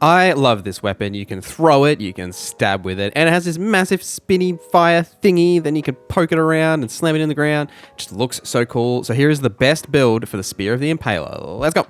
I love this weapon. You can throw it, you can stab with it, and it has this massive spinny fire thingy. Then you can poke it around and slam it in the ground. It just looks so cool. So here is the best build for the Spear of the Impaler. Let's go.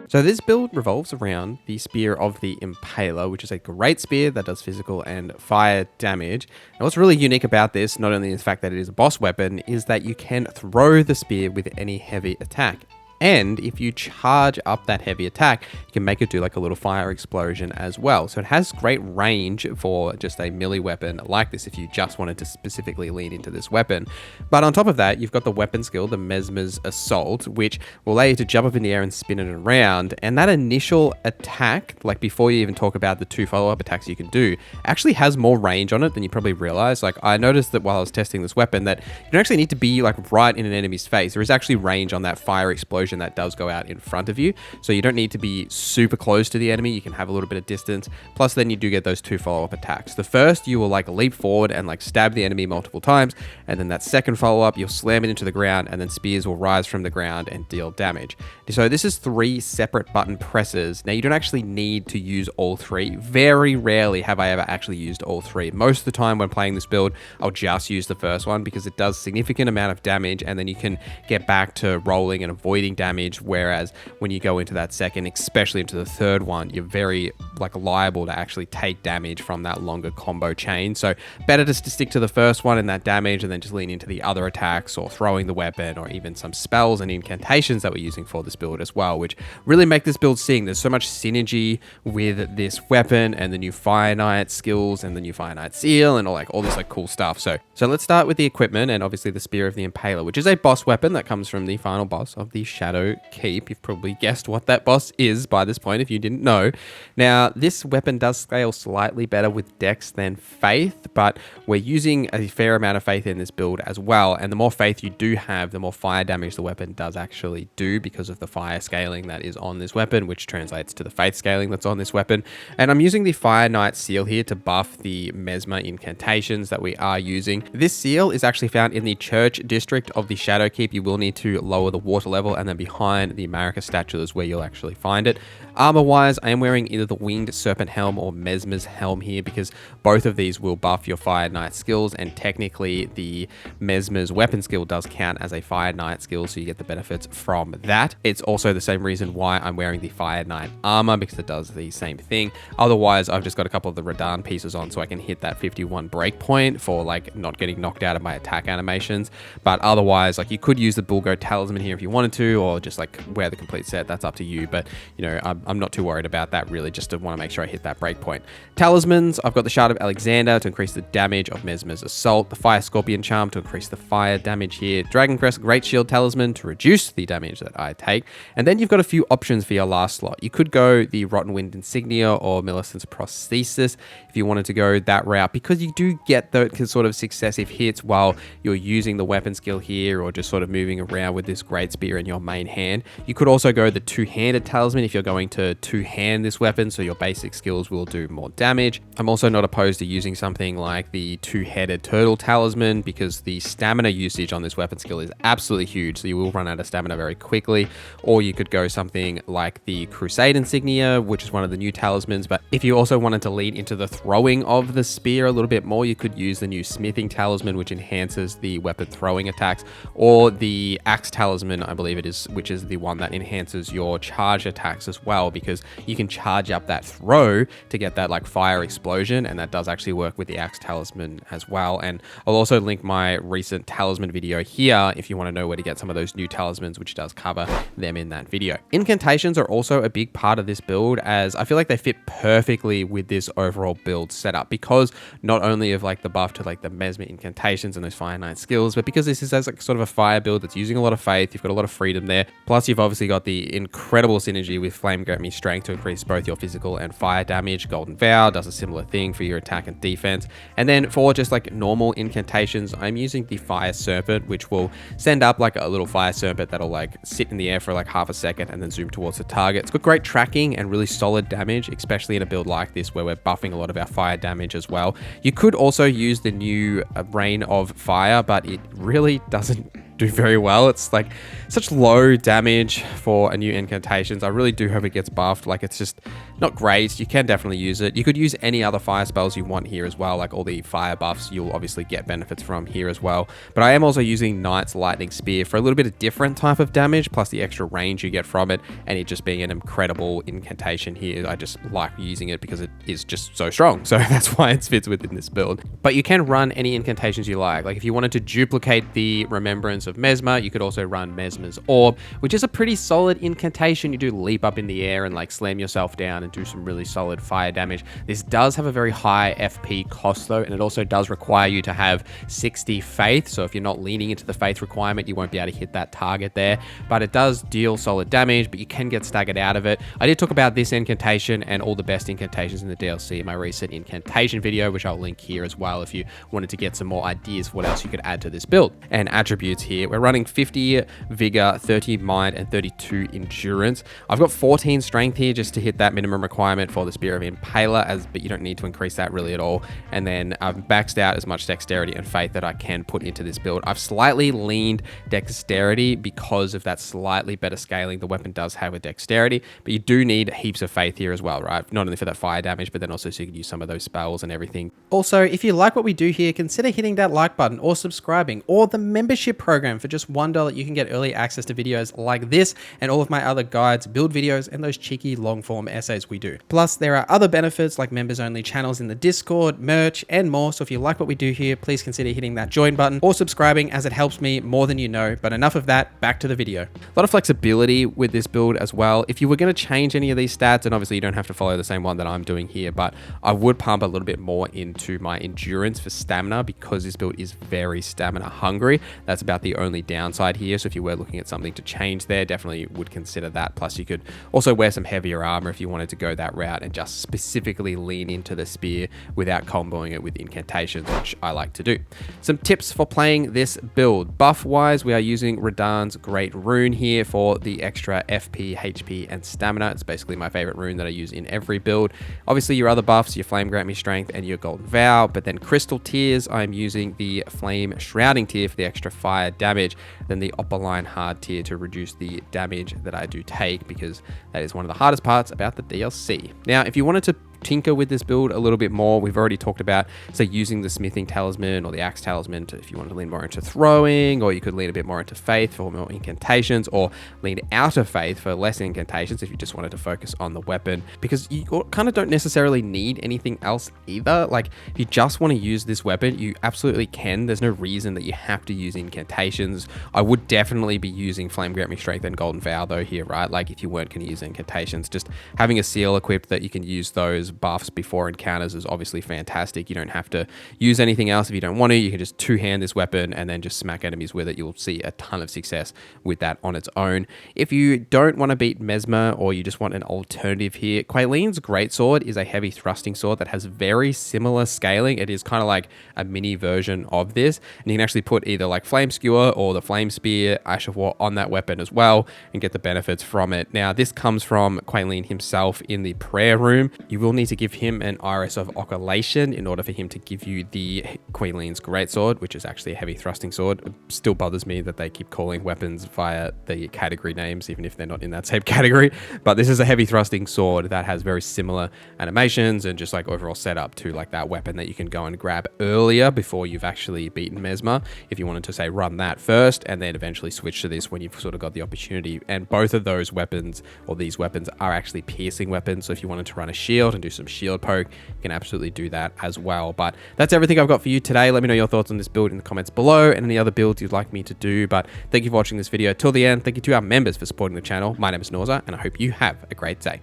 So this build revolves around the Spear of the Impaler, which is a great spear that does physical and fire damage. And what's really unique about this, not only the fact that it is a boss weapon, is that you can throw the spear with any heavy attack. And if you charge up that heavy attack, you can make it do like a little fire explosion as well. So it has great range for just a melee weapon like this if you just wanted to specifically lean into this weapon. But on top of that, you've got the weapon skill, the Messmer's Assault, which will allow you to jump up in the air and spin it around. And that initial attack, like before you even talk about the 2 follow-up attacks you can do, actually has more range on it than you probably realize. Like I noticed that while I was testing this weapon that you don't actually need to be like right in an enemy's face. There is actually range on that fire explosion that does go out in front of you. So you don't need to be super close to the enemy. You can have a little bit of distance. Plus then you do get those 2 follow-up attacks. The first, you will like leap forward and like stab the enemy multiple times. And then that second follow-up, you'll slam it into the ground and then spears will rise from the ground and deal damage. So this is 3 separate button presses. Now you don't actually need to use all 3. Very rarely have I ever actually used all 3. Most of the time when playing this build, I'll just use the first one because it does significant amount of damage and then you can get back to rolling and avoiding damage. Whereas when you go into that second, especially into the third one, you're very like liable to actually take damage from that longer combo chain. So better just to stick to the first one and that damage and then just lean into the other attacks or throwing the weapon or even some spells and incantations that we're using for this build as well, which really make this build sing. There's so much synergy with this weapon and the new Fire Knight skills and the new Fire Knight seal and all this like cool stuff. So let's start with the equipment and obviously the Spear of the Impaler, which is a boss weapon that comes from the final boss of the Shadow Keep. You've probably guessed what that boss is by this point if you didn't know. Now, this weapon does scale slightly better with Dex than Faith, but we're using a fair amount of Faith in this build as well. And the more Faith you do have, the more fire damage the weapon does actually do because of the fire scaling that is on this weapon, which translates to the Faith scaling that's on this weapon. And I'm using the Fire Knight seal here to buff the Messmer incantations that we are using. This seal is actually found in the Church District of the Shadow Keep. You will need to lower the water level and then behind the Marika statue is where you'll actually find it. Armor wise, I am wearing either the Winged Serpent Helm or Messmer's Helm here because both of these will buff your Fire Knight skills, and technically the Messmer's weapon skill does count as a Fire Knight skill, so you get the benefits from that. It's also the same reason why I'm wearing the Fire Knight armor because it does the same thing. Otherwise, I've just got a couple of the Radahn pieces on so I can hit that 51 breakpoint for like not getting knocked out of my attack animations. But otherwise, like you could use the Bulgo Talisman here if you wanted to, or just like wear the complete set. That's up to you. But you know, I'm not too worried about that really, just to want to make sure I hit that breakpoint. Talismans, I've got the Shard of Alexander to increase the damage of Messmer's Assault, the Fire Scorpion Charm to increase the fire damage here, Dragon Crest Great Shield Talisman to reduce the damage that I take, and then you've got a few options for your last slot. You could go the Rotten Wind Insignia or Millicent's Prosthesis if you wanted to go that route, because you do get the sort of successive hits while you're using the weapon skill here or just sort of moving around with this great spear in your main hand. You could also go the two-handed talisman if you're going to two-hand this weapon, so your basic skills will do more damage. I'm also not opposed to using something like the two-headed turtle talisman because the stamina usage on this weapon skill is absolutely huge, so you will run out of stamina very quickly. Or you could go something like the Crusade Insignia, which is one of the new talismans, but if you also wanted to lean into the throwing of the spear a little bit more, you could use the new Smithing Talisman, which enhances the weapon throwing attacks, or the Axe Talisman, I believe it is, which is the one that enhances your charge attacks as well, because you can charge up that throw to get that like fire explosion, and that does actually work with the Axe Talisman as well. And I'll also link my recent talisman video here if you want to know where to get some of those new talismans, which does cover them in that video. Incantations are also a big part of this build, as I feel like they fit perfectly with this overall build setup, because not only of like the buff to like the Messmer incantations and those Fire Knight skills, but because this is as like sort of a fire build that's using a lot of faith, you've got a lot of freedom there. Plus you've obviously got the incredible synergy with Flame Grant Me Strength to increase both your physical and fire damage. Golden Vow does a similar thing for your attack and defense. And then for just like normal incantations, I'm using the Fire Serpent, which will send up like a little fire serpent that'll like sit in the air for like half a second and then zoom towards the target. It's got great tracking and really solid damage, especially in a build like this where we're buffing a lot of our fire damage as well. You could also use the new Rain of Fire, but it really doesn't do very well. It's like such low damage for a new Incantations. I really do hope it gets buffed. Like, it's just not great. You can definitely use it. You could use any other fire spells you want here as well. Like all the fire buffs, you'll obviously get benefits from here as well. But I am also using Knight's Lightning Spear for a little bit of different type of damage, plus the extra range you get from it, and it just being an incredible incantation here. I just like using it because it is just so strong. So that's why it fits within this build. But you can run any incantations you like. Like if you wanted to duplicate the Remembrance of Messmer, you could also run Messmer's Orb, which is a pretty solid incantation. You do leap up in the air and like slam yourself down and do some really solid fire damage. This does have a very high FP cost though, and it also does require you to have 60 faith. So if you're not leaning into the faith requirement, you won't be able to hit that target there. But it does deal solid damage, but you can get staggered out of it. I did talk about this incantation and all the best incantations in the DLC in my recent incantation video, which I'll link here as well if you wanted to get some more ideas of what else you could add to this build. And attributes here, we're running 50 vigor, 30 mind, and 32 endurance. I've got 14 strength here just to hit that minimum requirement for the Spear of Impaler, but you don't need to increase that really at all. And then I've maxed out as much dexterity and faith that I can put into this build. I've slightly leaned dexterity because of that slightly better scaling the weapon does have with dexterity, but you do need heaps of faith here as well, right? Not only for that fire damage, but then also so you can use some of those spells and everything. Also, if you like what we do here, consider hitting that like button or subscribing, or the membership program. For just $1, you can get early access to videos like this and all of my other guides, build videos, and those cheeky long form essays we do. Plus, there are other benefits like members only channels in the Discord, merch, and more. So if you like what we do here, please consider hitting that join button or subscribing, as it helps me more than you know. But enough of that, back to the video. A lot of flexibility with this build as well. If you were going to change any of these stats, and obviously you don't have to follow the same one that I'm doing here, but I would pump a little bit more into my endurance for stamina because this build is very stamina hungry. That's about the only downside here. So if you were looking at something to change there, definitely would consider that. Plus you could also wear some heavier armor if you wanted to go that route and just specifically lean into the spear without comboing it with incantations, which I like to do. Some tips for playing this build. Buff wise, we are using Radahn's Great Rune here for the extra FP, HP, and stamina. It's basically my favorite rune that I use in every build. Obviously your other buffs, your Flame Grant Me Strength and your Golden Vow, but then crystal tiers, I'm using the Flame Shrouding tier for the extra fire damage, then the Opaline Hard tier to reduce the damage that I do take, because that is one of the hardest parts about the DLC. Now, if you wanted to tinker with this build a little bit more, we've already talked about, say, using the smithing talisman or the axe talisman if you want to lean more into throwing, or you could lean a bit more into faith for more incantations, or lean out of faith for less incantations if you just wanted to focus on the weapon, because you kind of don't necessarily need anything else either. Like if you just want to use this weapon, you absolutely can. There's no reason that you have to use incantations. I would definitely be using Flame Grant Me Strength and Golden Vow though here, right? Like if you weren't going to use incantations, just having a seal equipped that you can use those buffs before encounters is obviously fantastic. You don't have to use anything else if you don't want to. You can just two-hand this weapon and then just smack enemies with it. You'll see a ton of success with that on its own. If you don't want to beat Messmer, or you just want an alternative here, Quayleen's Greatsword is a heavy thrusting sword that has very similar scaling. It is kind of like a mini version of this, and you can actually put either like Flame Skewer or the Flame Spear, Ash of War on that weapon as well and get the benefits from it. Now, this comes from Quayleen himself in the prayer room. You will need to give him an Iris of Occultation in order for him to give you the Quayleen's Greatsword, which is actually a heavy thrusting sword. It still bothers me that they keep calling weapons via the category names, even if they're not in that same category. But this is a heavy thrusting sword that has very similar animations and just like overall setup to like that weapon that you can go and grab earlier before you've actually beaten Messmer. If you wanted to say run that first and then eventually switch to this when you've sort of got the opportunity. And both of those weapons, or these weapons, are actually piercing weapons. So if you wanted to run a shield and do some shield poke, you can absolutely do that as well. But that's everything I've got for you today. Let me know your thoughts on this build in the comments below and any other builds you'd like me to do. But thank you for watching this video till the end. Thank you to our members for supporting the channel. My name is NorZZa, and I hope you have a great day.